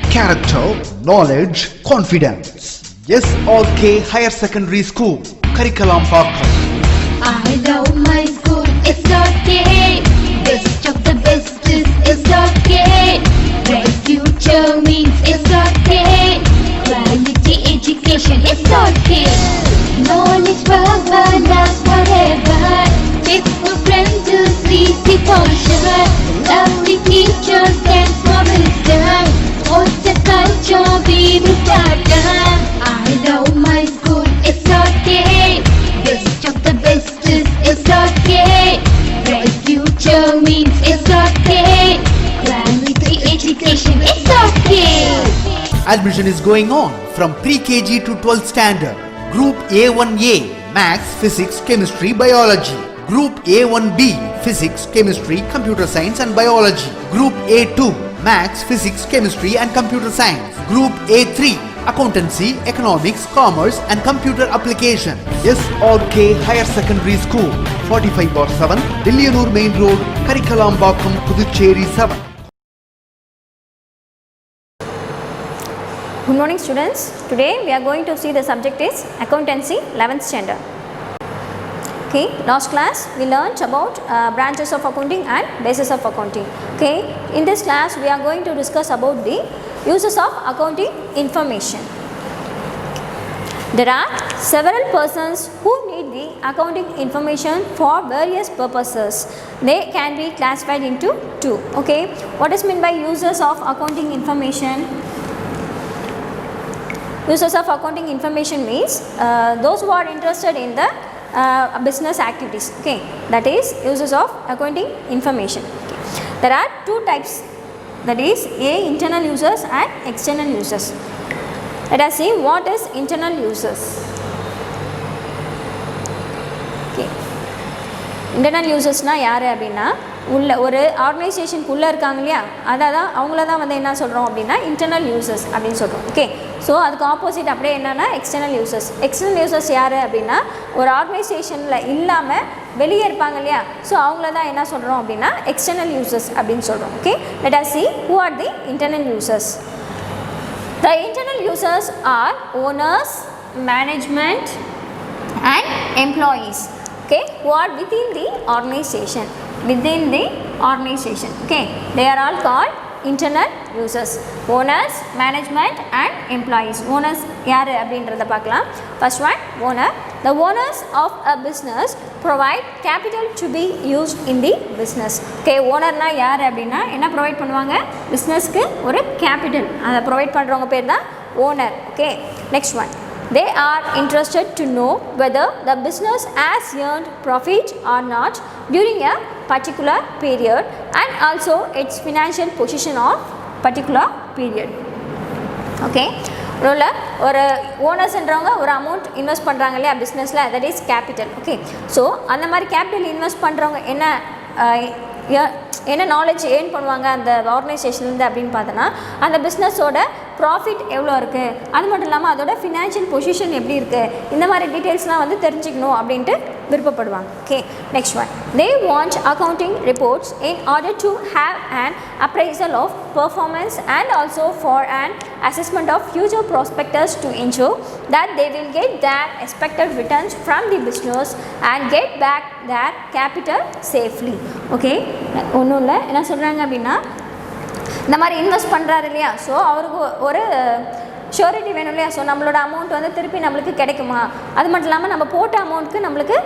character, knowledge, confidence. SRK Higher Secondary School, Karikalambakkam. I love my school, SRK. Best of the best is SRK. Bright future means SRK. Quality education, SRK. Knowledge power lasts forever. Faithful friends to see the culture. Lovely teachers and for wisdom. What's the culture we will start? I love my school, SRK. Best of the best is SRK. Bright future means SRK. Quality education, SRK. Admission is going on from pre-KG to 12th standard. Group A1A, Maths, Physics, Chemistry, Biology. Group A1B, Physics, Chemistry, Computer Science and Biology. Group A2, Maths, Physics, Chemistry and Computer Science. Group A3, Accountancy, Economics, Commerce and Computer Application. SRK Higher Secondary School, 45/7, Dilliyanur Main Road, Karikalambakkam, Puducherry 7. Good morning students. Today we are going to see the subject is Accountancy 11th standard. Okay, last class we learned about branches of accounting and basis of accounting. Okay, in this class we are going to discuss about the uses of accounting information. There are several persons who need the accounting information for various purposes. They can be classified into two. Okay, what is meant by uses of accounting information? Uses of accounting information means those who are interested in the business activities. Okay, that is uses of accounting information. Okay. There are two types, that is internal users and external users. Let us see what is internal users. Okay. Internal users na யாரு அப்படினா உள்ள ஒரு ஆர்கனைசேஷனுக்குள்ளே இருக்காங்க இல்லையா, அதான் அவங்கள தான் வந்து என்ன சொல்கிறோம் அப்படின்னா இன்டர்னல் யூசர்ஸ் அப்படின்னு சொல்கிறோம். ஓகே, ஸோ அதுக்கு ஆப்போசிட் அப்படியே என்னென்னா எக்ஸ்டர்னல் யூசர்ஸ். எக்ஸ்டர்னல் யூசர்ஸ் யார் அப்படின்னா ஒரு ஆர்கனைசேஷனில் இல்லாமல் வெளியே இருப்பாங்க இல்லையா, ஸோ அவங்கள தான் என்ன சொல்கிறோம் அப்படின்னா எக்ஸ்டர்னல் யூசர்ஸ் அப்படின்னு சொல்கிறோம். Okay, let us see who are the internal users. The internal users are owners, management and employees. Okay, who are within the organization. Okay, they are all called internal users. Owners, management and employees. Owners யாரு அப்படின்றத பார்க்கலாம். First one, owner. The owners of a business provide capital to be used in the business. Okay, ownerனா யாரு அப்படின்னா என்ன provide பண்ணுவாங்க, பிஸ்னஸ்க்கு ஒரு capital அதை ப்ரொவைட் பண்ணுறவங்க பேர் தான் owner. Okay, next one. They are interested to know whether the business has earned profit or not during a particular period and also its financial position of particular period. Okay, ஒரு ஓனர்ஸ்ன்றவங்க ஒரு amount invest பண்ணுறாங்க இல்லையா பிஸ்னஸில், that is capital. Okay, so அந்த மாதிரி capital invest பண்ணுறவங்க என்ன knowledge earn பண்ணுவாங்க அந்த ஆர்கனைசேஷன்லேருந்து அப்படின்னு பார்த்தோன்னா அந்த பிஸ்னஸோட ப்ராஃபிட் எவ்வளோ இருக்குது, அது மட்டும் இல்லாமல் அதோட ஃபினான்ஷியல் பொசிஷன் எப்படி இருக்குது, இந்த மாதிரி டீட்டெயில்ஸ்லாம் வந்து தெரிஞ்சுக்கணும் அப்படின்ட்டு விருப்பப்படுவாங்க. Okay, next one. They want accounting reports in order to have an appraisal of performance and also for an assessment of future prospectus to ensure that they will get their expected returns from the business and get back their capital safely. Okay, ஒன்றும் இல்லை, என்ன சொல்கிறாங்க அப்படின்னா இந்த மாதிரி invest பண்ணுறாரு இல்லையா, so அவருக்கு ஒரு ஷூரிட்டி வேணும் இல்லையா, ஸோ நம்மளோட அமௌண்ட் வந்து திருப்பி நம்மளுக்கு கிடைக்குமா, அது மட்டும் இல்லாமல் நம்ம போட்ட அமௌண்ட்டுக்கு நம்மளுக்கு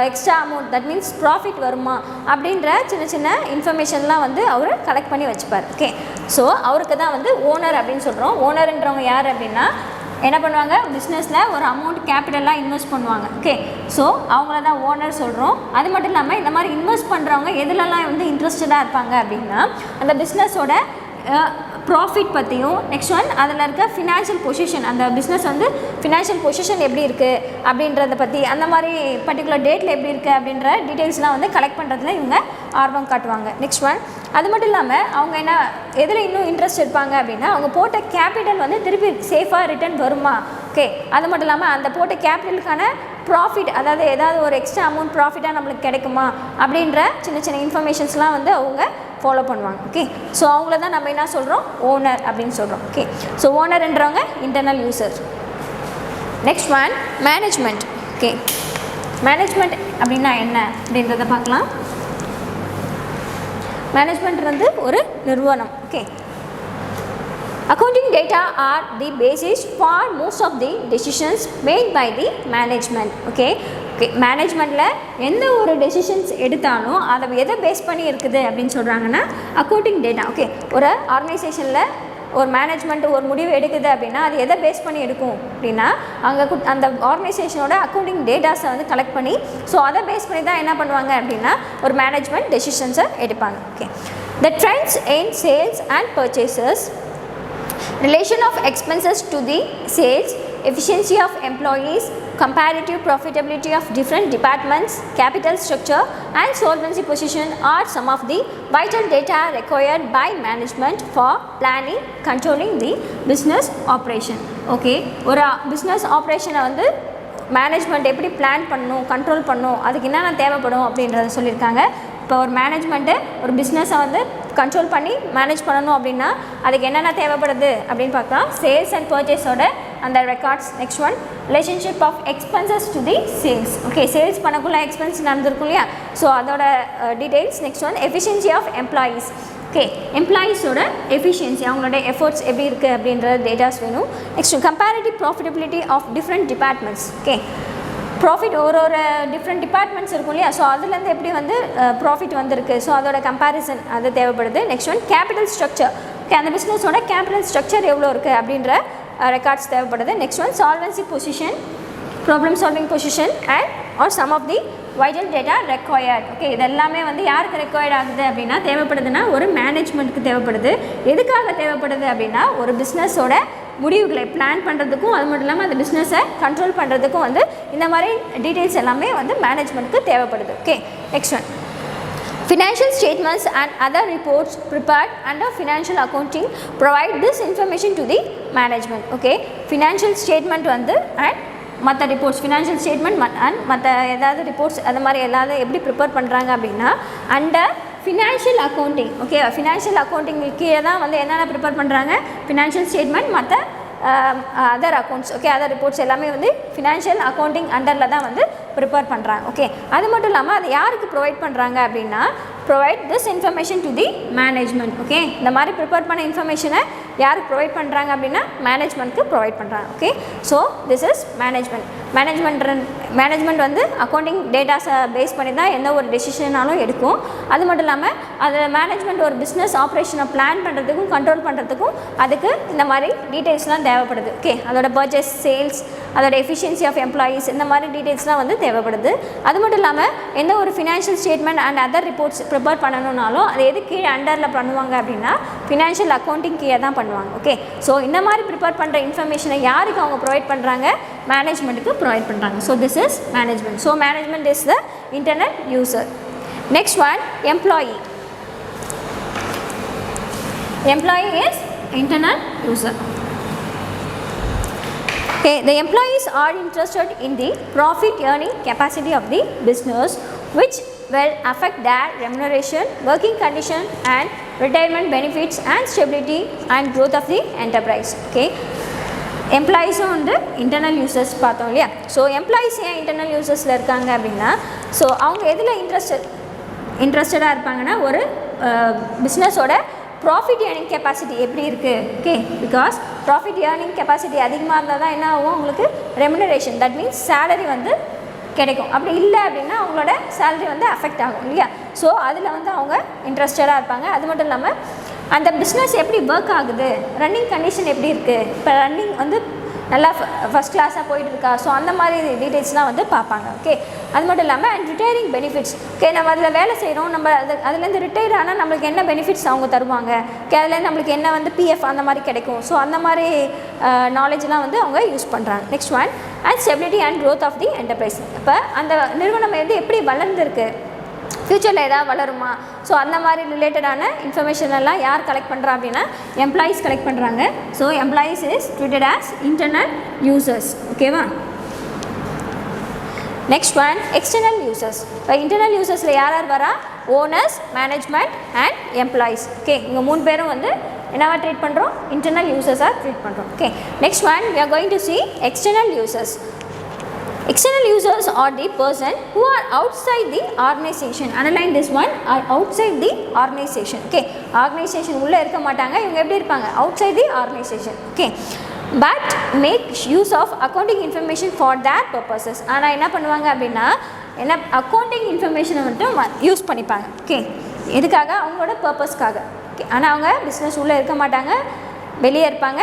extra amount that means profit வருமா அப்படின்ற சின்ன சின்ன இன்ஃபர்மேஷன்லாம் வந்து அவர் கலெக்ட் பண்ணி வச்சுப்பார். ஓகே, ஸோ அவருக்கு தான் வந்து ஓனர் அப்படின்னு சொல்கிறோம். ஓனர்ன்றவங்க யார் அப்படின்னா என்ன பண்ணுவாங்க, பிஸ்னஸில் ஒரு அமௌண்ட் கேபிட்டலாக இன்வெஸ்ட் பண்ணுவாங்க. ஓகே, ஸோ அவங்கள தான் ஓனர் சொல்கிறோம். அது மட்டும் இல்லாமல் இந்த மாதிரி இன்வெஸ்ட் பண்ணுறவங்க எதுலலாம் வந்து இன்ட்ரெஸ்டடாக இருப்பாங்க அப்படின்னா அந்த பிஸ்னஸோட ப்ராஃபிட் பற்றியும், நெக்ஸ்ட் ஒன் அதில் இருக்க ஃபினான்ஷியல் பொசிஷன், அந்த பிஸ்னஸ் வந்து ஃபினான்ஷியல் பொசிஷன் எப்படி இருக்குது அப்படின்றத பற்றி, அந்த மாதிரி பர்டிகுலர் டேட்டில் எப்படி இருக்குது அப்படின்ற டீட்டெயில்ஸ்லாம் வந்து கலெக்ட் பண்ணுறதுல இவங்க ஆர்வம் காட்டுவாங்க. நெக்ஸ்ட் ஒன், அது மட்டும் இல்லாமல் அவங்க என்ன எதில் இன்னும் இன்ட்ரெஸ்ட் இருப்பாங்க அப்படின்னா அவங்க போட்ட கேபிட்டல் வந்து திருப்பி சேஃபாக ரிட்டர்ன் வருமா. ஓகே, அது மட்டும் இல்லாமல் அந்த போட்ட கேபிட்டலுக்கான ப்ராஃபிட், அதாவது ஏதாவது ஒரு எக்ஸ்ட்ரா அமௌண்ட் ப்ராஃபிட்டாக நம்மளுக்கு கிடைக்குமா அப்படின்ற சின்ன சின்ன இன்ஃபர்மேஷன்ஸ்லாம் வந்து அவங்க ஃபாலோ பண்ணுவாங்க. ஓகே, ஸோ அவங்கள தான் நம்ம என்ன சொல்கிறோம், ஓனர் அப்படின்னு சொல்கிறோம். ஓகே, ஸோ ஓனர்ன்றவங்க internal user. Next one management. Okay, management அப்படின்னா என்ன அப்படின்றத பார்க்கலாம். மேனேஜ்மெண்ட் வந்து ஒரு நிறுவனம். Okay, accounting data are the basis for most of the decisions made by the management. Okay, மேனேஜ்மெண்ட்டில் எந்த ஒரு டெசிஷன்ஸ் எடுத்தாலும் அதை எதை பேஸ் பண்ணி இருக்குது அப்படின்னு சொல்கிறாங்கன்னா அக்கௌண்டிங் டேட்டா. ஓகே, ஒரு ஆர்கனைசேஷனில் ஒரு மேனேஜ்மெண்ட் ஒரு முடிவு எடுக்குது அப்படின்னா அது எதை பேஸ் பண்ணி எடுக்கும் அப்படின்னா அங்கே அந்த ஆர்கனைசேஷனோட அக்கௌண்டிங் டேட்டாஸை வந்து கலெக்ட் பண்ணி ஸோ அதை பேஸ் பண்ணி தான் என்ன பண்ணுவாங்க அப்படின்னா ஒரு மேனேஜ்மெண்ட் டெசிஷன்ஸை எடுப்பாங்க. Okay, the trends in sales and purchases, relation of expenses to the sales, efficiency of employees, comparative profitability of different departments, capital structure and solvency position are some of the vital data required by management for planning, controlling the business operation. Okay, ஒரு business operation-ஐ வந்து management எப்படி plan பண்ணணும், control பண்ணணும், அதுக்கு என்னென்ன தேவைப்படும் அப்படின்றத சொல்லியிருக்காங்க. இப்போ ஒரு மேனேஜ்மெண்ட்டு ஒரு பிஸ்னஸை வந்து கண்ட்ரோல் பண்ணி மேனேஜ் பண்ணணும் அப்படின்னா அதுக்கு என்னென்ன தேவைப்படுது அப்படின்னு பார்க்கலாம். சேல்ஸ் அண்ட் பர்ச்சேஸோட அந்த records. Next one relationship of expenses to the sales. Okay, sales பண்ணக்குள்ள எக்ஸ்பென்ஸ் நடந்திருக்கும் இல்லையா, ஸோ அதோட details. Next one efficiency of employees. Okay, எம்ப்ளாயீஸோட எஃபிஷியன்சி அவங்களோட எஃபர்ட்ஸ் எப்படி இருக்குது அப்படின்ற டேட்டாஸ் வேணும். Next comparative profitability of different departments. Okay, profit ஒரு டிஃப்ரெண்ட் டிபார்ட்மெண்ட்ஸ் இருக்கும் இல்லையா, ஸோ அதுலேருந்து எப்படி வந்து ப்ராஃபிட் வந்திருக்கு, ஸோ அதோட கம்பேரிசன் அது தேவைப்படுது. Next one capital structure. Okay, அந்த பிஸ்னஸோட கேபிட்டல் ஸ்ட்ரக்சர் எவ்வளோ இருக்குது அப்படின்ற ரெக்கார்ட்ஸ் தேவைப்படுது. Next one solvency position, problem solving position and are some of the vital data required. Okay, இது எல்லாமே வந்து யாருக்கு ரெக்வயர்ட் ஆகுது அப்படின்னா தேவைப்படுதுன்னா ஒரு மேனேஜ்மெண்ட்டுக்கு தேவைப்படுது. எதுக்காக தேவைப்படுது அப்படின்னா ஒரு பிஸ்னஸோட முடிவுகளை பிளான் பண்ணுறதுக்கும் அது மட்டும் இல்லாமல் அந்த பிஸ்னஸை கண்ட்ரோல் பண்ணுறதுக்கும் வந்து இந்த மாதிரி டீட்டெயில்ஸ் எல்லாமே வந்து மேனேஜ்மெண்ட்டுக்கு தேவைப்படுது. Okay, next one financial statements and other reports prepared under financial accounting provide this information to the management. Okay, financial statement வந்து and மற்ற ரிப்போர்ட்ஸ், ஃபினான்ஷியல் ஸ்டேட்மெண்ட் அண்ட் மற்ற ஏதாவது ரிப்போர்ட்ஸ் அது மாதிரி எல்லாரும் எப்படி ப்ரிப்பேர் பண்ணுறாங்க அப்படின்னா under financial accounting. Okay, financial accounting கீழே தான் வந்து என்னென்ன ப்ரிப்பேர் பண்ணுறாங்க, ஃபினான்ஷியல் ஸ்டேட்மெண்ட் மற்ற other accounts. Okay, other reports எல்லாமே வந்து ஃபினான்ஷியல் அக்கௌண்டிங் அண்டரில் தான் வந்து ப்ரிப்பேர் பண்ணுறாங்க. ஓகே, அது மட்டும் இல்லாமல் அது யாருக்கு ப்ரொவைட் பண்ணுறாங்க அப்படின்னா provide this information to the management. Okay, இந்த மாதிரி ப்ரிப்பேர் பண்ண இன்ஃபர்மேஷனை யாருக்கு ப்ரொவைட் பண்ணுறாங்க அப்படின்னா மேனேஜ்மெண்ட்க்கு ப்ரொவைட் பண்ணுறாங்க. Okay, so this is management. Management வந்து அக்கௌண்டிங் டேட்டாஸை பேஸ் பண்ணி தான் எந்த ஒரு டெசிஷனாலும் எடுக்கும். அது மட்டும் இல்லாமல் அது மேனேஜ்மெண்ட் ஒரு பிஸ்னஸ் ஆப்ரேஷனை பிளான் பண்ணுறதுக்கும் கண்ட்ரோல் பண்ணுறதுக்கும் அதுக்கு இந்த மாதிரி டீட்டெயில்ஸ்லாம் தேவைப்படுது. ஓகே, அதோட பர்ச்சேஸ், சேல்ஸ், அதோட எஃபிஷியன்சி ஆஃப் எம்ப்ளாயீஸ், இந்த மாதிரி டீட்டெயில்ஸ்லாம் வந்து தேவைப்படுது. அது மட்டும் இல்லாமல் எந்த ஒரு financial statement and other reports prepare பண்ணணுன்னாலும் அது எது கீழே அண்டரில் பண்ணுவாங்க அப்படின்னா ஃபினான்ஷியல் அக்கௌண்டிங் கீழே தான் பண்ணுவாங்க. ஓகே, ஸோ இந்த மாதிரி ப்ரிப்பேர் பண்ணுற இன்ஃபர்மேஷனை யாருக்கு அவங்க ப்ரொவைட் பண்ணுறாங்க, மேனேஜ்மெண்ட்டுக்கு ப்ரொவைட் பண்ணுறாங்க. So this is management. So management is the internal user. Next one employee. Employee is internal user. Okay, the employees are interested in the profit earning capacity of the business, which will affect their remuneration, working condition and retirement benefits and stability and growth of the enterprise. Okay, எம்ப்ளாயீஸும் வந்து internal users பார்த்தோம் இல்லையா. So employees ஏன் internal யூசர்ஸில் இருக்காங்க அப்படின்னா so அவங்க எதில் இன்ட்ரெஸ்டடாக இருப்பாங்கன்னா ஒரு பிஸ்னஸோட ப்ராஃபிட் ஏர்னிங் கெப்பாசிட்டி எப்படி இருக்குது. Okay, because profit earning capacity அதிகமாக இருந்தால் தான் என்ன ஆகும், உங்களுக்கு ரெமுனரேஷன், தட் மீன்ஸ் சேலரி வந்து கிடைக்கும். அப்படி இல்லை அப்படின்னா அவங்களோட சேலரி வந்து அஃபெக்ட் ஆகும் இல்லையா. ஸோ அதில் வந்து அவங்க இன்ட்ரெஸ்டடாக இருப்பாங்க. அது மட்டும் இல்லாமல் அந்த பிஸ்னஸ் எப்படி ஒர்க் ஆகுது, ரன்னிங் கண்டிஷன் எப்படி இருக்குது, இப்போ ரன்னிங் வந்து நல்லா ஃபஸ்ட் கிளாஸாக போயிட்டு இருக்கா, ஸோ அந்த மாதிரி டீட்டெயில்ஸ்லாம் வந்து பார்ப்பாங்க. ஓகே, அது மட்டும் இல்லாமல் அண்ட் ரிட்டையரிங் பெனிஃபிட்ஸ். ஓகே, நம்ம அதில் வேலை செய்கிறோம், நம்ம அதுலேருந்து ரிட்டையர் ஆனால் நம்மளுக்கு என்ன பெனிஃபிட்ஸ் அவங்க தருவாங்க, ஓகே, அதுலேருந்து நம்மளுக்கு என்ன வந்து பிஎஃப் அந்த மாதிரி கிடைக்கும். ஸோ அந்த மாதிரி நாலேஜ்லாம் வந்து அவங்க யூஸ் பண்ணுறாங்க. Next one and stability and growth of the enterprise. இப்போ அந்த நிறுவனம் வந்து எப்படி வளர்ந்துருக்கு, ஃப்யூச்சரில் எதாவது வளருமா, ஸோ அந்த மாதிரி ரிலேட்டடான இன்ஃபர்மேஷன் எல்லாம் யார் கலெக்ட் பண்ணுறா அப்படின்னா எம்ப்ளாயீஸ் கலெக்ட் பண்ணுறாங்க. So employees is treated as internal users. ஓகேவா. Next one external users. இப்போ இன்டர்னல் யூசர்ஸில் யார் யார் வரா, owners, management and employees. Okay, இங்கே 3 பேரும் வந்து என்னவா ட்ரீட் பண்ணுறோம்? இன்டர்னல் யூசர்ஸாக ட்ரீட் பண்ணுறோம். Okay, next one we are going to see external users. External users are the person who are outside the organization. Underline this one, are outside the organization. Okay, organization உள்ள இருக்க மாட்டாங்க, இவங்க எப்படி இருப்பாங்க? Outside the organization. Okay, but make use of accounting information for their purposes. ஆனால் என்ன பண்ணுவாங்க அப்படின்னா என்ன அக்கௌண்டிங் இன்ஃபர்மேஷனை மட்டும் யூஸ் பண்ணிப்பாங்க. ஓகே, எதுக்காக? அவங்களோட பர்பஸ்க்காக. ஓகே, ஆனால் அவங்க பிஸ்னஸ் உள்ளே இருக்க மாட்டாங்க, வெளியே இருப்பாங்க.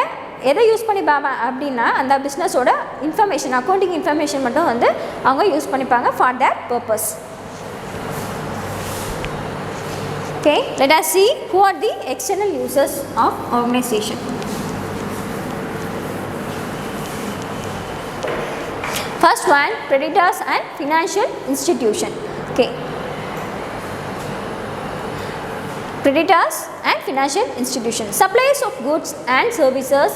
எதை யூஸ் பண்ணிப்பாங்க அப்படின்னா அந்த பிஸ்னஸோட இன்ஃபர்மேஷன், அக்கௌண்டிங் இன்ஃபர்மேஷன் மட்டும் வந்து அவங்க யூஸ் பண்ணிப்பாங்க for their purpose. Okay, let us see who are the external users of organization. First one, creditors and financial institution. Okay, creditors and financial institutions, suppliers of goods and services,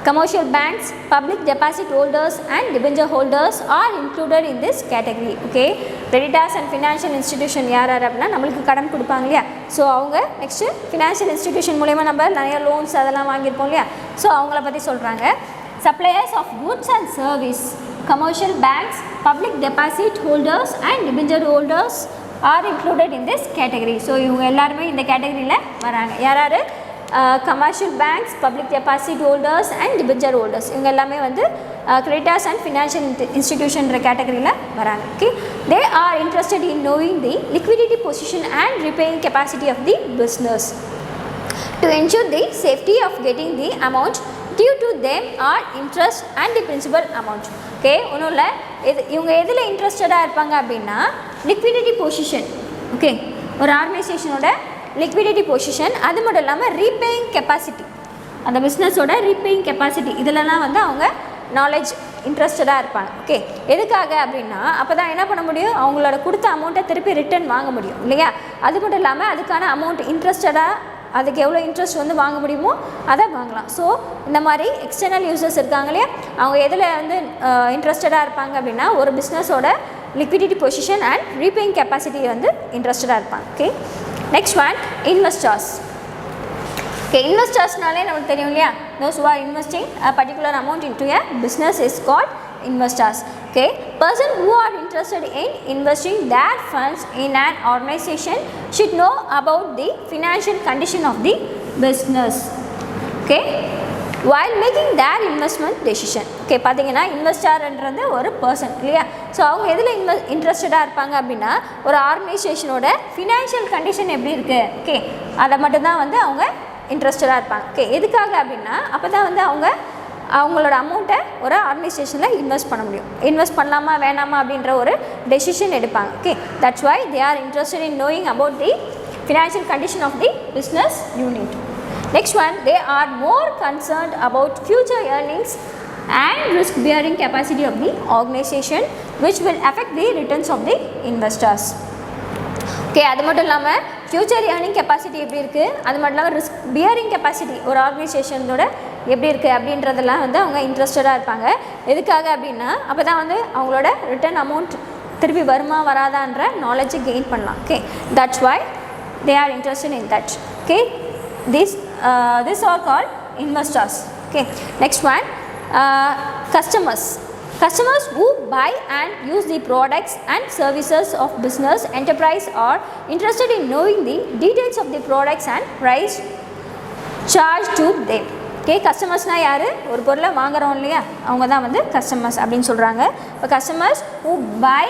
commercial banks, public deposit holders and debenture holders are included in this category. Okay, creditors and financial institution யார் அப்படின்னா நம்மளுக்கு கடன் கொடுப்பாங்க இல்லையா, so அவங்க next financial institution மூலயமா நம்ம நிறைய லோன்ஸ் அதெல்லாம் வாங்கியிருப்போம் இல்லையா, ஸோ அவங்கள பற்றி சொல்கிறாங்க. suppliers of goods and service, commercial banks, public deposit holders and debenture holders are included in this category. So இவங்க எல்லாருமே இந்த கேட்டகரியில் வராங்க. யாராரு? Commercial banks, public deposit holders and debenture holders, இவங்க எல்லாமே வந்து கிரெடிட்டர்ஸ் அண்ட் ஃபினான்ஷியல் இன்ஸ்டிடியூஷன்ற கேட்டகரியில் வராங்க. Okay, they are interested in knowing the liquidity position and repaying capacity of the business to ensure the safety of getting the amount due to them are interest and the principal amount. Okay, ஒன்றும் இல்லை, இவங்க எதில் இன்ட்ரெஸ்டடாக இருப்பாங்க அப்படின்னா liquidity position. Okay, ஒரு ஆர்கனைசேஷனோட liquidity position, அது மட்டும் இல்லாமல் ரீபேயிங் கெப்பாசிட்டி, அந்த பிஸ்னஸோட ரீபேயிங் கெப்பாசிட்டி, இதிலலாம் வந்து அவங்க நாலேஜ் இன்ட்ரெஸ்டடாக இருப்பாங்க. ஓகே, எதுக்காக அப்படின்னா அப்போ தான் என்ன பண்ண முடியும்? அவங்களோட கொடுத்த அமௌண்ட்டை திருப்பி ரிட்டர்ன் வாங்க முடியும் இல்லையா. அது மட்டும் இல்லாமல் அதுக்கான அமௌண்ட் இன்ட்ரெஸ்டடாக அதுக்கு எவ்வளோ இன்ட்ரெஸ்ட் வந்து வாங்க முடியுமோ அதை வாங்கலாம். ஸோ இந்த மாதிரி எக்ஸ்டர்னல் யூசர்ஸ் இருக்காங்க இல்லையா, அவங்க எதில் வந்து இன்ட்ரெஸ்டடாக இருப்பாங்க அப்படின்னா ஒரு பிஸ்னஸோட liquidity position and repaying capacity வந்து இன்ட்ரெஸ்டடாக இருப்பாங்க. Okay, next one, investors. Okay, இன்வெஸ்டர்ஸ்னாலே நமக்கு தெரியும் இல்லையா, those who are investing a particular amount into a business is called investors. Okay, person who are interested in investing their funds in an organization should know about the financial condition of the business. Okay, while making their investment decision. Okay, பார்த்தீங்கன்னா இன்வெஸ்டர்ன்றது ஒரு person இல்லையா, so அவங்க எதில் இன்ட்ரெஸ்டடாக இருப்பாங்க அப்படின்னா ஒரு ஆர்கனைசேஷனோட financial condition எப்படி இருக்குது, ஓகே, அதை மட்டும்தான் வந்து அவங்க இன்ட்ரெஸ்டடாக இருப்பாங்க. ஓகே, எதுக்காக அப்படின்னா அப்போ தான் வந்து அவங்களோட அமௌண்ட்டை ஒரு ஆர்கனைசேஷனில் இன்வெஸ்ட் பண்ண முடியும். இன்வெஸ்ட் பண்ணலாமா வேணாமா அப்படின்ற ஒரு டெசிஷன் எடுப்பாங்க. Okay, that's why they are interested in knowing about the financial condition of the business unit. Next one, they are more concerned about future earnings and risk bearing capacity of the organization which will affect the returns of the investors. Okay, அது மட்டும் இல்லாமல் future earning capacity எப்படி இருக்குது, அது மட்டும் இல்லாமல் risk bearing capacity ஒரு ஆர்கனைசேஷனோட எப்படி இருக்குது அப்படின்றதெல்லாம் வந்து அவங்க இன்ட்ரெஸ்டடாக இருப்பாங்க. எதுக்காக அப்படின்னா அப்போ தான் வந்து அவங்களோட ரிட்டர்ன் அமௌண்ட் திருப்பி வருமா வராதான்ற நாலேஜை கெயின் பண்ணலாம். Okay, that's why they are interested in that. Okay, this are called investors. Okay, next one, customers. Customers who buy and use the products and services of business enterprise are interested in knowing the details of the products and price charged to them. Okay, கஸ்டமர்ஸ்னால் யார்? ஒரு பொருளை வாங்குறோம் இல்லையா, அவங்க தான் வந்து customers அப்படின்னு சொல்கிறாங்க. இப்போ customers who buy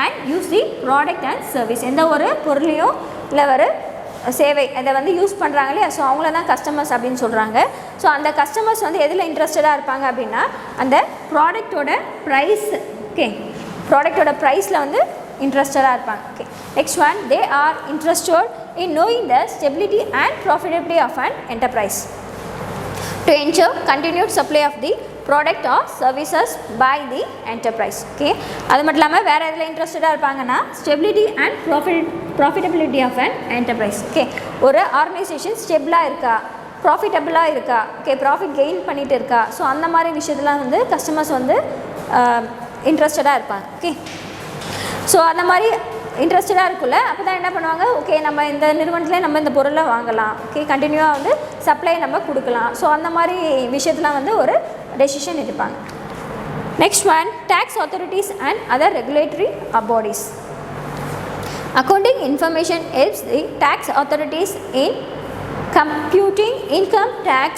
and use the product and service, எந்த ஒரு பொருளையும் இல்லை ஒரு சேவை அதை வந்து யூஸ் பண்ணுறாங்க இல்லையா, ஸோ அவங்கள தான் கஸ்டமர்ஸ் அப்படின்னு சொல்கிறாங்க. ஸோ அந்த கஸ்டமர்ஸ் வந்து எதில் இன்ட்ரெஸ்டடாக இருப்பாங்க அப்படின்னா அந்த ப்ராடக்டோட ப்ரைஸ். ஓகே, ப்ராடக்டோட ப்ரைஸில் வந்து இன்ட்ரெஸ்டடாக இருப்பாங்க. Okay, next one, they are interested in knowing the stability and profitability of an enterprise to ensure continued supply of the product or services by the enterprise. Okay, அது மட்டும் இல்லாமல் வேறு எதில் இன்ட்ரெஸ்டடாக இருப்பாங்கன்னா stability and profitability of an enterprise. Okay, ஒரு organisation ஸ்டெபிளாக இருக்கா, ப்ராஃபிட்டபிளாக இருக்கா, ஓகே, ப்ராஃபிட் கெயின் பண்ணிகிட்டு இருக்கா, ஸோ அந்த மாதிரி விஷயத்தெலாம் வந்து கஸ்டமர்ஸ் வந்து இன்ட்ரெஸ்டடாக இருப்பாங்க. ஓகே, ஸோ அந்த மாதிரி இன்ட்ரெஸ்டடாக இருக்குல்ல, அப்போ தான் என்ன பண்ணுவாங்க, ஓகே நம்ம இந்த நிறுவனத்தில் நம்ம இந்த பொருளை வாங்கலாம், ஓகே கண்டினியூவாக வந்து சப்ளை நம்ம கொடுக்கலாம். ஸோ அந்த மாதிரி விஷயத்தில் வந்து ஒரு டெசிஷன் எடுப்பாங்க. Next one, tax authorities and other regulatory bodies. Accounting information helps the tax authorities in computing income tax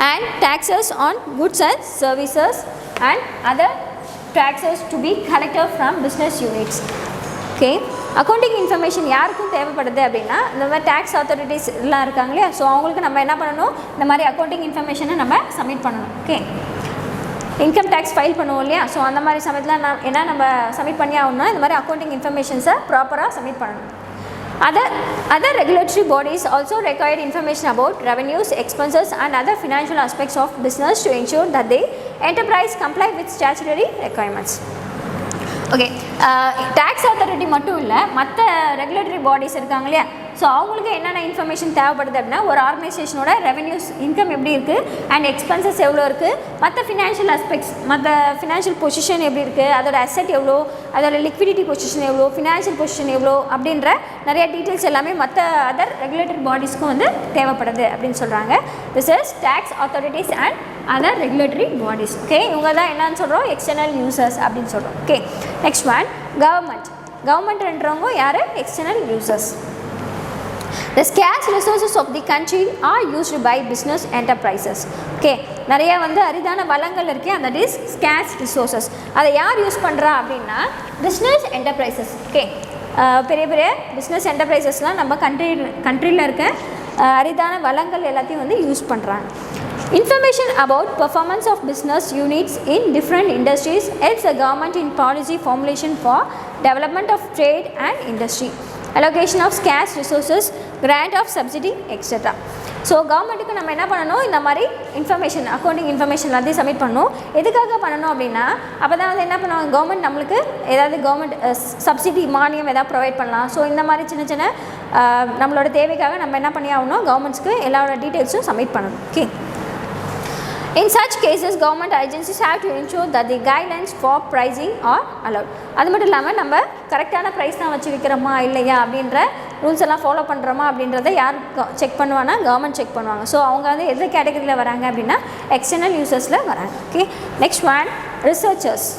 and taxes on goods and services and other taxes to be collected from business units. Okay, accounting information யாருக்கும் தேவைப்படுது அப்படின்னா இந்த மாதிரி tax authorities எல்லாம் இருக்காங்க இல்லையா, so அவங்களுக்கு நம்ம என்ன பண்ணணும், இந்த மாதிரி அக்கௌண்டிங் இன்ஃபர்மேஷனை நம்ம சப்மிட் பண்ணணும். ஓகே, இன்கம் டேக்ஸ் ஃபைல் பண்ணுவோம் இல்லையா, ஸோ அந்த மாதிரி சமயத்தில் என்ன நம்ம சப்மிட் பண்ணி ஆகணும்னா இந்த மாதிரி அக்கௌண்டிங் இன்ஃபர்மேஷன்ஸை ப்ராப்பராக சப்மிட் பண்ணணும். Other regulatory bodies also require information about revenues, expenses and other financial aspects of business to ensure that the enterprise comply with statutory requirements. Okay, tax authority மட்டும் இல்லை, மற்ற ரெகுலேட்டரி பாடிஸ் இருக்காங்க இல்லையா, so அவங்களுக்கு என்னென்ன information தேவைப்படுது அப்படின்னா ஒரு ஆர்கனைசேஷனோட ரெவென்யூஸ் இன்கம் எப்படி இருக்குது அண்ட் எக்ஸ்பென்சஸ் எவ்வளோ இருக்குது, மற்ற ஃபினான்ஷியல் ஆஸ்பெக்ட்ஸ் மற்ற ஃபினான்ஷியல் பொசிஷன் எப்படி இருக்குது, அதோட அசெட் எவ்வளோ, அதோட லிக்விடிட்டி பொசிஷன் எவ்வளோ, ஃபினான்ஷியல் பொசிஷன் எவ்வளோ அப்படின்ற நிறைய டீட்டெயில்ஸ் எல்லாமே மற்ற அதர் ரெகுலேட்டரி பாடிஸ்க்கும் வந்து தேவைப்படுது அப்படின்னு சொல்கிறாங்க. This is tax authorities and other regulatory bodies. Okay, இவங்க தான் என்னன்னு சொல்கிறோம், எக்ஸ்டர்னல் யூசர்ஸ் அப்படின்னு சொல்கிறோம். ஓகே, நெக்ஸ்ட் ஒன், கவர்மெண்ட்ன்றவங்க யார், external users. The scarce resources of the country are used by business enterprises. Okay, நிறைய வந்து அரிதான வளங்கள் இருக்கே, that is scarce resources. அதை யார் யூஸ் பண்ணுறா அப்படின்னா business enterprises. Okay, பெரிய பெரிய பிஸ்னஸ் என்டர்பிரைசஸ்லாம் நம்ம கண்ட்ரியில் இருக்க அரிதான வளங்கள் எல்லாத்தையும் வந்து யூஸ் பண்ணுறாங்க. Information about performance of business units in different industries helps the government in policy formulation for development of trade and industry, allocation of scarce resources, grant of subsidy, etc. So கவர்மெண்ட்டுக்கு நம்ம என்ன பண்ணணும், இந்த மாதிரி information accounting information எல்லாத்தையும் submit பண்ணணும். எதுக்காக பண்ணணும் அப்படின்னா அப்போ தான் வந்து என்ன பண்ணுவாங்க, கவர்மெண்ட் நம்மளுக்கு ஏதாவது கவர்மெண்ட் சப்சிடி மானியம் ஏதாவது ப்ரொவைட் பண்ணலாம். ஸோ இந்த மாதிரி சின்ன சின்ன நம்மளோட தேவைக்காக நம்ம என்ன பண்ணி ஆகணும், கவர்மெண்ட்ஸ்க்கு எல்லாரோட டீட்டெயில்ஸும் சப்மிட் பண்ணணும். Okay, in such cases government agencies have to ensure that the guidelines for pricing are allowed. அது மட்டும் இல்லாமல் நம்ம கரெக்டான ப்ரைஸ் தான் வச்சு விற்கிறோமா இல்லையா அப்படின்ற ரூல்ஸ் எல்லாம் ஃபாலோ பண்ணுறோமா அப்படின்றத யார் செக் பண்ணுவானா, கவர்மெண்ட் செக் பண்ணுவாங்க. ஸோ அவங்க வந்து எந்த கேட்டகரியில் வராங்க அப்படின்னா எக்ஸ்டர்னல் யூசர்ஸில் வராங்க. Okay, next one, researchers.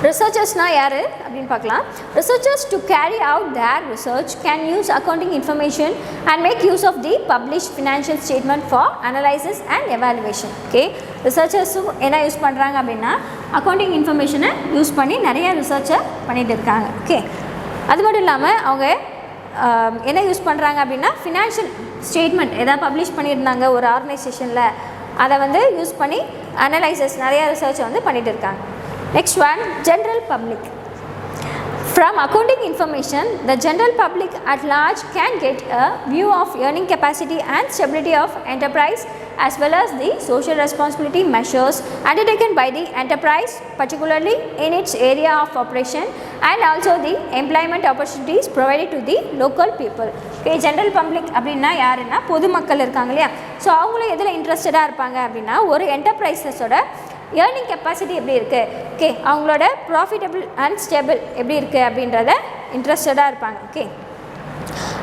ரிசர்ச்சர்ஸ்னால் யார் அப்படின்னு பார்க்கலாம். Researchers to carry out their research can use accounting information and make use of the published financial statement for analysis and evaluation. Okay, ரிசர்ச்சர்ஸும் என்ன யூஸ் பண்ணுறாங்க அப்படின்னா அக்கௌண்டிங் இன்ஃபர்மேஷனை யூஸ் பண்ணி நிறைய ரிசர்ச்சை பண்ணிகிட்டு இருக்காங்க. ஓகே, அது மட்டும் இல்லாமல் அவங்க என்ன யூஸ் பண்ணுறாங்க அப்படின்னா ஃபினான்ஷியல் ஸ்டேட்மெண்ட் எதாவது பப்ளிஷ் பண்ணியிருந்தாங்க ஒரு ஆர்கனைசேஷனில், அதை வந்து யூஸ் பண்ணி அனலைசிஸ் நிறையா ரிசர்ச்சை வந்து பண்ணிகிட்டு இருக்காங்க. Next one, general public. From accounting information, the general public at large can get a view of earning capacity and stability of enterprise as well as the social responsibility measures undertaken by the enterprise, particularly in its area of operation, and also the employment opportunities provided to the local people. Okay, general public அப்படின்னா யாருன்னா பொதுமக்கள் இருக்காங்க இல்லையா, so அவங்களும் எதில் இன்ட்ரெஸ்டடாக இருப்பாங்க அப்படின்னா ஒரு என்டர்பிரைஸஸோட ஏர்னிங் கெப்பாசிட்டி எப்படி இருக்குது, ஓகே அவங்களோட ப்ராஃபிட்டபிள் அண்ட் ஸ்டேபிள் எப்படி இருக்குது அப்படின்றத இன்ட்ரெஸ்டடாக இருப்பாங்க. ஓகே,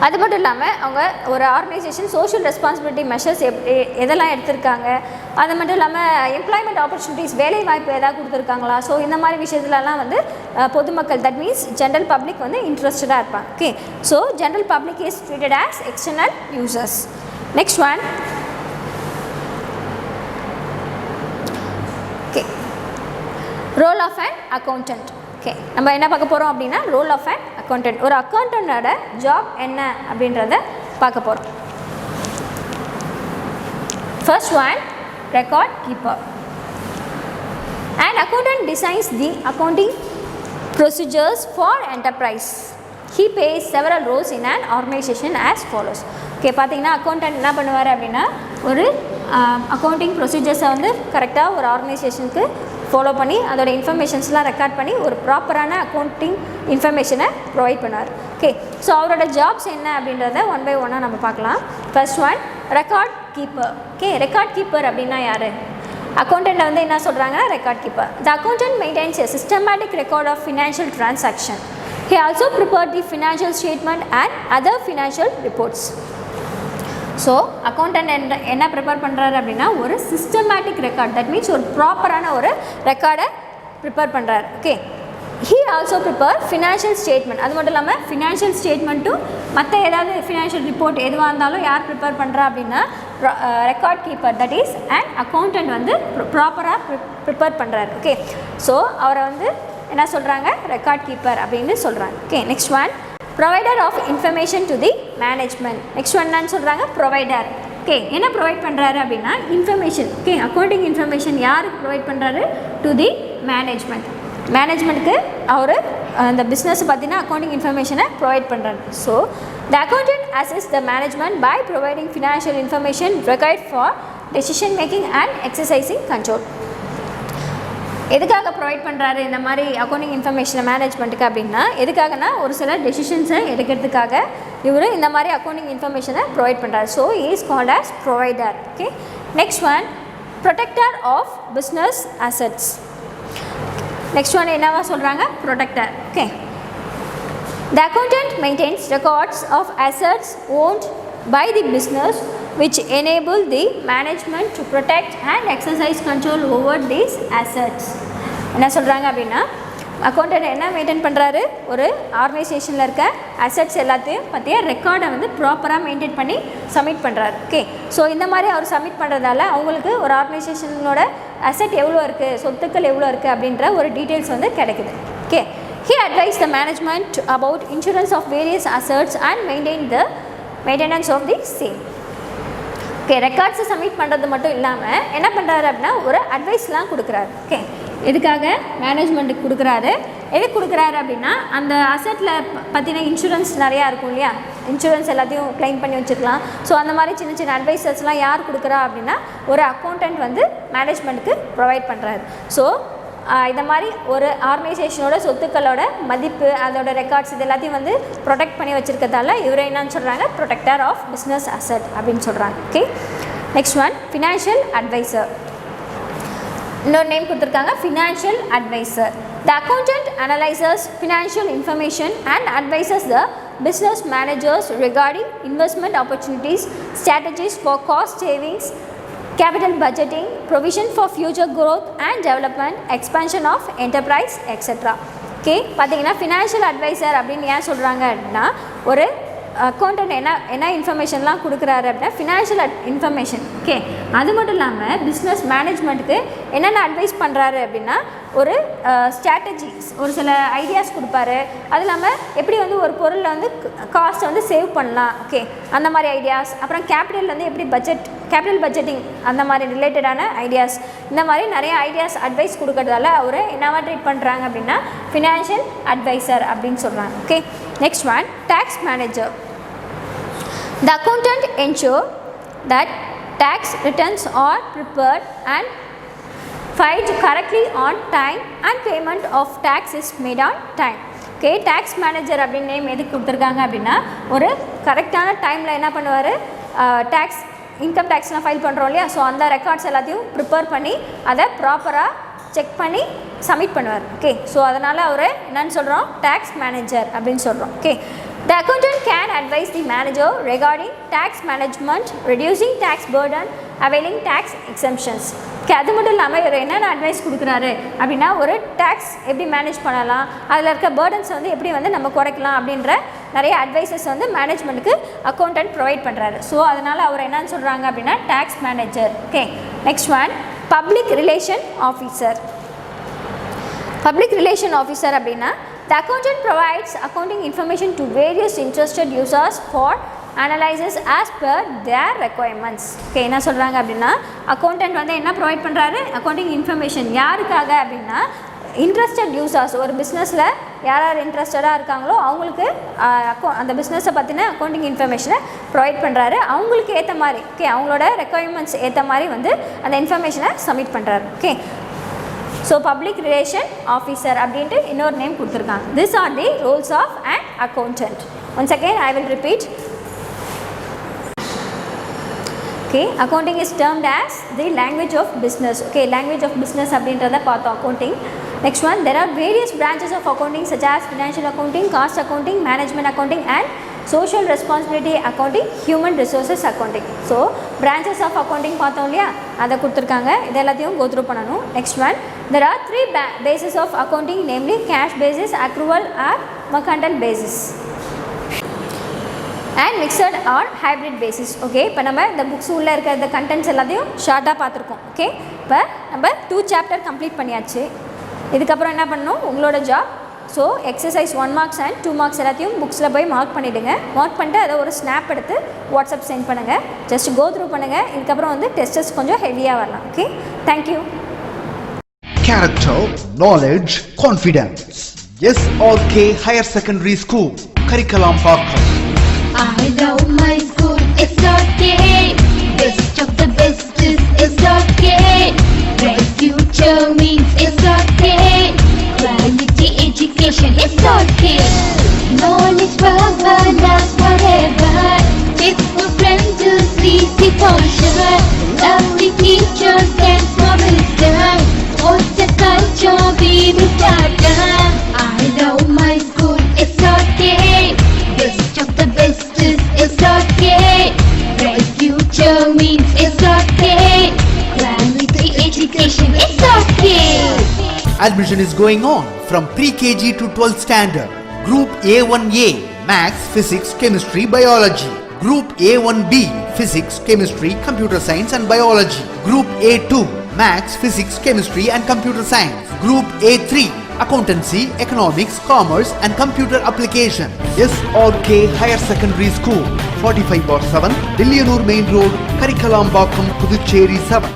அது மட்டும் இல்லாமல் அவங்க ஒரு ஆர்கனைசேஷன் சோஷியல் ரெஸ்பான்சிபிலிட்டி மெஷர்ஸ் எதெல்லாம் எடுத்திருக்காங்க, அது மட்டும் இல்லாமல் எம்ப்ளாய்மெண்ட் ஆப்பர்ச்சுனிட்டிஸ் வேலை வாய்ப்பு எதாவது கொடுத்துருக்காங்களா, ஸோ இந்த மாதிரி விஷயத்துலலாம் வந்து பொதுமக்கள் தட் மீன்ஸ் ஜென்ரல் பப்ளிக் வந்து இன்ட்ரெஸ்டடாக இருப்பாங்க. Okay, so general public is treated as external users. Next one, role of an accountant. Okay, நம்ம என்ன பார்க்க போகிறோம் அப்படின்னா ரோல் ஆஃப் அன் அக்கௌண்டன்ட். ஒரு அக்கௌண்டன்டோட ஜாப் என்ன அப்படின்றத பார்க்க போகிறோம். First one, record keeper. An accountant designs the accounting procedures for enterprise. He plays several roles in an organization as follows. Okay, பார்த்தீங்கன்னா அக்கௌண்டன்ட் என்ன பண்ணுவார் அப்படின்னா ஒரு அக்கௌண்டிங் ப்ரொசீஜர்ஸை வந்து கரெக்டாக ஒரு ஆர்கனைசேஷனுக்கு ஃபாலோ பண்ணி அதோட இன்ஃபர்மேஷன்ஸ்லாம் ரெக்கார்ட் பண்ணி ஒரு ப்ராப்பரான அக்கௌண்டிங் இன்ஃபர்மேஷனை ப்ரொவைட் பண்ணுவார். ஓகே, ஸோ அவரோட ஜாப்ஸ் என்ன அப்படின்றத ஒன் பை ஒன்னாக நம்ம பார்க்கலாம். First one, record keeper. Okay, record keeper அப்படின்னா யார்? அக்கௌண்டன்ட் வந்து என்ன சொல்கிறாங்கன்னா record keeper. The accountant maintains a systematic record of financial transaction. He also prepared the financial statement and other financial reports. So accountant என்ன prepare பண்ணுறாரு அப்படின்னா ஒரு systematic record, that means ஒரு ப்ராப்பரான ஒரு ரெக்கார்டை ப்ரிப்பேர் பண்ணுறாரு. Okay, he also prepared financial statement. அது மட்டும் இல்லாமல் ஃபினான்ஷியல் ஸ்டேட்மெண்ட்டும் மற்ற ஏதாவது ஃபினான்ஷியல் ரிப்போர்ட் எதுவாக இருந்தாலும் யார் ப்ரிப்பேர் பண்ணுறா அப்படின்னா record keeper, that is and accountant வந்து ப்ராப்பராக ப்ரிப்பேர் பண்ணுறாரு. ஓகே, ஸோ அவரை வந்து என்ன சொல்கிறாங்க ரெக்கார்ட் கீப்பர் அப்படின்னு சொல்கிறாங்க. Okay, next one provider of information to the management. Next one என்னன்னு சொல்கிறாங்க ப்ரொவைடர். ஓகே, என்ன ப்ரொவைட் பண்ணுறாரு அப்படின்னா இன்ஃபர்மேஷன். ஓகே, அக்கௌண்டிங் இன்ஃபர்மேஷன் யாருக்கு ப்ரொவைட் பண்ணுறாரு? To the management. மேனேஜ்மெண்ட்டுக்கு அவர் அந்த பிஸ்னஸ் பார்த்தீங்கன்னா அக்கௌண்டிங் இன்ஃபர்மேஷனை ப்ரொவைட் பண்ணுறாரு. So the accountant assist the management by providing financial information required for decision making and exercising control. எதுக்காக ப்ரொவைட் பண்ணுறாரு இந்த மாதிரி அக்கௌண்டிங் இன்ஃபர்மேஷனை மேனேஜ்மெண்ட்டுக்கு அப்படின்னா எதுக்காகனா ஒரு சில டெசிஷன்ஸை எடுக்கிறதுக்காக இவர் இந்த மாதிரி அக்கௌண்டிங் இன்ஃபர்மேஷனை ப்ரொவைட் பண்ணுறாரு. So is called as provider. Okay, next one protector of business assets. Next one என்னவா சொல்கிறாங்க protector. Okay, the accountant maintains records of assets owned by the business which enable the management to protect and exercise control over these assets. என்ன சொல்கிறாங்க அப்படின்னா accountant என்ன maintain பண்ணுறாரு? ஒரு ஆர்கனைசேஷனில் இருக்க assets எல்லாத்தையும் பற்றிய ரெக்கார்டை வந்து ப்ராப்பராக மெயின்டைன் பண்ணி சப்மிட் பண்ணுறாரு. ஓகே, ஸோ இந்த மாதிரி அவர் சப்மிட் பண்ணுறதால அவங்களுக்கு ஒரு ஆர்கனைசேஷனோட அசட் எவ்வளோ இருக்குது, சொத்துக்கள் எவ்வளோ இருக்குது அப்படின்ற ஒரு டீட்டெயில்ஸ் வந்து கிடைக்குது. Okay, he advised the management about insurance of various assets and maintained the maintenance of the same. Okay, ரெக்கார்ட்ஸை சப்மிட் பண்ணுறது மட்டும் இல்லாமல் என்ன பண்ணுறாரு அப்படின்னா ஒரு அட்வைஸ்லாம் கொடுக்குறாரு. ஓகே, எதுக்காக மேனேஜ்மெண்ட்டுக்கு கொடுக்குறாரு? எதுக்கு கொடுக்குறாரு அப்படின்னா அந்த அசட்டில் பற்றின இன்சூரன்ஸ் நிறையா இருக்கும் இல்லையா, இன்சூரன்ஸ் எல்லாத்தையும் க்ளைம் பண்ணி வச்சுக்கலாம். ஸோ அந்த மாதிரி சின்ன சின்ன அட்வைசர்ஸ்லாம் யார் கொடுக்குறா அப்படின்னா ஒரு அக்கௌண்டன்ட் வந்து மேனேஜ்மெண்ட்டுக்கு ப்ரொவைட் பண்ணுறாரு. ஸோ இந்த மாதிரி ஒரு ஆர்கனைசேஷனோட சொத்துக்களோட மதிப்பு அதோட ரெக்கார்ட்ஸ் இது எல்லாத்தையும் வந்து ப்ரொடெக்ட் பண்ணி வச்சுருக்கிறதால இவரை என்னன்னு சொல்கிறாங்க ப்ரொடெக்டர் ஆஃப் பிஸ்னஸ் அசட் அப்படின்னு சொல்கிறாங்க. Okay, next one financial advisor. இன்னொரு நேம் கொடுத்துருக்காங்க financial advisor. The accountant analyses financial information and advises the business managers regarding investment opportunities, strategies for cost savings, capital budgeting, provision for future growth and development, expansion of enterprise, etc. Okay, பார்த்தீங்கன்னா financial advisor அப்படின்னு ஏன் சொல்கிறாங்க அப்படின்னா ஒரு accountant என்ன இன்ஃபர்மேஷன்லாம் கொடுக்குறாரு அப்படின்னா financial information. Okay, அது மட்டும் இல்லாமல் பிஸ்னஸ் மேனேஜ்மெண்ட்டுக்கு என்னென்ன அட்வைஸ் பண்ணுறாரு அப்படின்னா ஒரு ஸ்ட்ராட்டஜிஸ் ஒரு சில ஐடியாஸ் கொடுப்பாரு. அது இல்லாமல் எப்படி வந்து ஒரு பொருளில் வந்து காஸ்ட்டை வந்து சேவ் பண்ணலாம். ஓகே, அந்த மாதிரி ஐடியாஸ். அப்புறம் கேபிட்டல் வந்து எப்படி கேபிட்டல் பட்ஜெட்டிங் அந்த மாதிரி ரிலேட்டடான ஐடியாஸ், இந்த மாதிரி நிறைய ஐடியாஸ் அட்வைஸ் கொடுக்கறதால அவர் என்னவா ட்ரீட் பண்ணுறாங்க அப்படின்னா ஃபினான்ஷியல் அட்வைசர் அப்படின்னு சொல்கிறாங்க. Okay, next one tax manager. The accountant ensure that tax returns are prepared and filed correctly on time and payment of tax is made on time. Okay, tax manager அப்படின்னு name எதுக்கு கொடுத்துருக்காங்க அப்படின்னா ஒரு கரெக்டான டைமில் என்ன பண்ணுவார், டேக்ஸ் இன்கம் டேக்ஸ்லாம் ஃபைல் பண்ணுறோம் இல்லையா, ஸோ அந்த ரெக்கார்ட்ஸ் எல்லாத்தையும் ப்ரிப்பேர் பண்ணி அதை ப்ராப்பராக செக் பண்ணி சப்மிட் பண்ணுவார். ஓகே, ஸோ அதனால் அவர் என்னன்னு சொல்கிறோம் டேக்ஸ் மேனேஜர் அப்படின்னு சொல்கிறோம். Okay, the accountant can advise the manager regarding tax management, reducing tax burden, availing tax exemptions. Okay, அது மட்டும் இல்லாமல் இவர் என்னென்ன அட்வைஸ் கொடுக்குறாரு அப்படின்னா ஒரு டேக்ஸ் எப்படி மேனேஜ் பண்ணலாம், அதில் இருக்க பேர்டன்ஸ் வந்து எப்படி வந்து நம்ம குறைக்கலாம் அப்படின்ற நிறைய அட்வைசஸ் வந்து மேனேஜ்மெண்ட்டுக்கு அக்கௌண்டன்ட் ப்ரொவைட் பண்ணுறாரு. ஸோ அதனால் அவர் என்னன்னு சொல்கிறாங்க அப்படின்னா tax manager. Okay, next one public relation officer. Public relation officer அப்படின்னா the accountant provides accounting information to various interested users for analysis as per their requirements. Okay, என்ன சொல்கிறாங்க அப்படின்னா அக்கௌண்டன்ட் வந்து என்ன ப்ரொவைட் பண்ணுறாரு அக்கௌண்டிங் இன்ஃபர்மேஷன் யாருக்காக அப்படின்னா interested users, ஒரு பிஸ்னஸில் யார் யார் இன்ட்ரெஸ்டடாக இருக்காங்களோ அவங்களுக்கு அந்த பிஸ்னஸை பற்றின அக்கௌண்டிங் இன்ஃபர்மேஷனை ப்ரொவைட் பண்ணுறாரு. அவங்களுக்கு ஏற்ற மாதிரி ஓகே அவங்களோட ரெக்குயர்மெண்ட்ஸ் ஏற்ற மாதிரி வந்து அந்த இன்ஃபர்மேஷனை சப்மிட் பண்ணுறாரு. Okay, so public relation officer அப்படின்ட்டு இன்னொரு நேம் கொடுத்துருக்காங்க. This are the roles of an accountant. Once again I will repeat. Okay, accounting is termed as the language of business. Okay, language of business அப்படின்றத பார்த்தோம் accounting. Next one, there are various branches of accounting such as financial accounting, cost accounting, management accounting and social responsibility accounting, human resources accounting. So branches of accounting பார்த்தோம் இல்லையா, அதை கொடுத்துருக்காங்க. இது எல்லாத்தையும் go through பண்ணணும். Next one, there are three bases of accounting, namely cash basis, accrual or mercantile basis and mixed or hybrid basis. Okay, இப்போ நம்ம இந்த புக்ஸ் உள்ளே இருக்கிற இந்த கண்டென்ட்ஸ் எல்லாத்தையும் ஷார்ட்டாக பார்த்துருக்கோம். ஓகே, இப்போ நம்ம 2 சாப்டர் கம்ப்ளீட் பண்ணியாச்சு. இதுக்கப்புறம் என்ன பண்ணணும், உங்களோட job. So exercise 1 marks and 2 marks எல்லாத்தையும் புக்ஸில் போய் மார்க் பண்ணிவிடுங்க. மார்க் பண்ணிட்டு அதை ஒரு ஸ்னாப் எடுத்து வாட்ஸ்அப் சென்ட் பண்ணுங்கள். ஜஸ்ட் கோ த்ரூ பண்ணுங்கள். இதுக்கப்புறம் வந்து டெஸ்டஸ் கொஞ்சம் ஹெவியாக வரலாம். Okay, thank you. Character, knowledge, confidence. SRK Higher Secondary School, Curriculum Pakkam. I love my school, it's okay. Best of the best is okay. Bright future means it's okay. Quality education is okay. Knowledge forever, last forever. Faithful friends to see the culture. Lovely teachers and for wisdom. What's the culture we will start? I love my school, it's okay. Best of the best is okay. Bright future means it's okay. Quality education is okay. Admission is going on from pre-KG to 12th standard. Group A1A, Maths, Physics, Chemistry, Biology. Group A1B, Physics, Chemistry, Computer Science and Biology. Group A2, Maths, Physics, Chemistry and Computer Science. Group A3, Accountancy, Economics, Commerce and Computer Application. SRK Higher Secondary School, 45/7, Dillianur Main Road, Karikalam Pakkam, Puducherry 7.